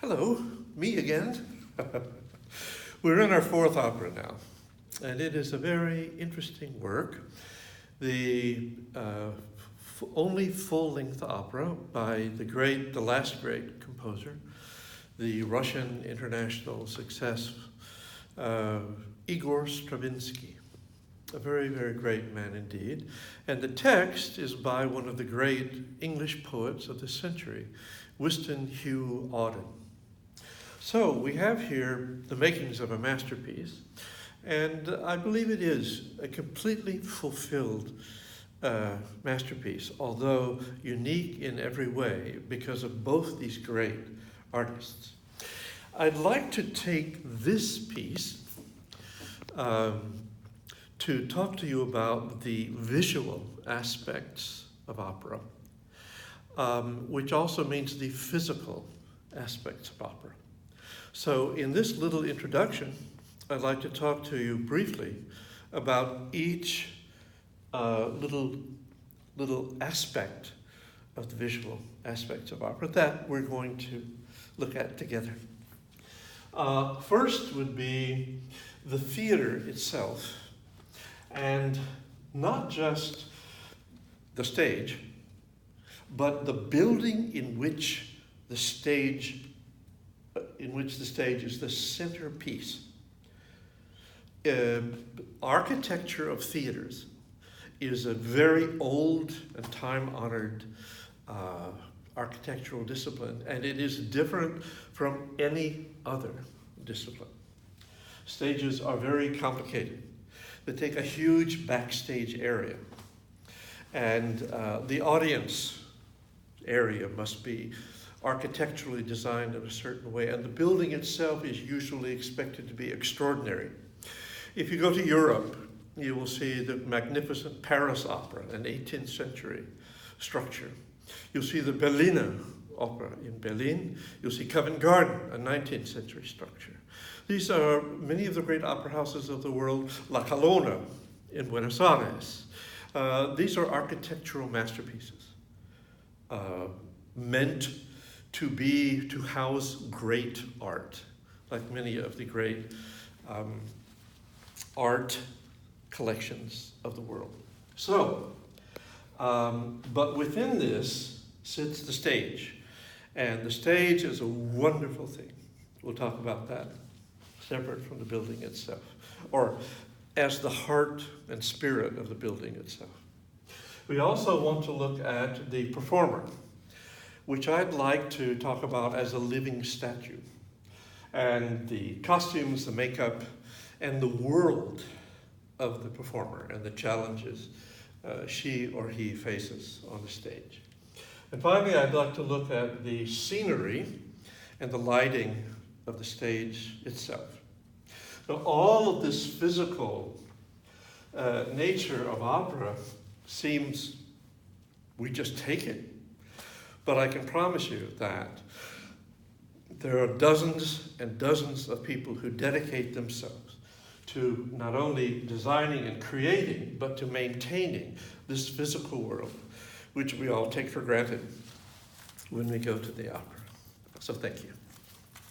Hello, me again. We're in our fourth opera now, and it is a very interesting work. The only full-length opera by the last great composer, the Russian international success, Igor Stravinsky. A very, very great man indeed. And the text is by one of the great English poets of the century, Wystan Hugh Auden. So we have here the makings of a masterpiece, and I believe it is a completely fulfilled masterpiece, although unique in every way because of both these great artists. I'd like to take this piece to talk to you about the visual aspects of opera, which also means the physical aspects of opera. So in this little introduction, I'd like to talk to you briefly about each little aspect of the visual aspects of opera that we're going to look at together. First would be the theater itself, and not just the stage, but the building in which the stage is the centerpiece. Architecture of theaters is a very old and time-honored architectural discipline, and it is different from any other discipline. Stages are very complicated. They take a huge backstage area, and the audience area must be architecturally designed in a certain way, and the building itself is usually expected to be extraordinary. If you go to Europe, you will see the magnificent Paris Opera, an 18th century structure. You'll see the Berliner Opera in Berlin. You'll see Covent Garden, a 19th century structure. These are many of the great opera houses of the world. La Colonna in Buenos Aires. These are architectural masterpieces meant to house great art, like many of the great art collections of the world. So, but within this sits the stage, and the stage is a wonderful thing. We'll talk about that separate from the building itself, or as the heart and spirit of the building itself. We also want to look at the performer, which I'd like to talk about as a living statue, and the costumes, the makeup, and the world of the performer and the challenges she or he faces on the stage. And finally, I'd like to look at the scenery and the lighting of the stage itself. Now, all of this physical nature of opera seems, we just take it. But I can promise you that there are dozens and dozens of people who dedicate themselves to not only designing and creating, but to maintaining this physical world, which we all take for granted when we go to the opera. So thank you.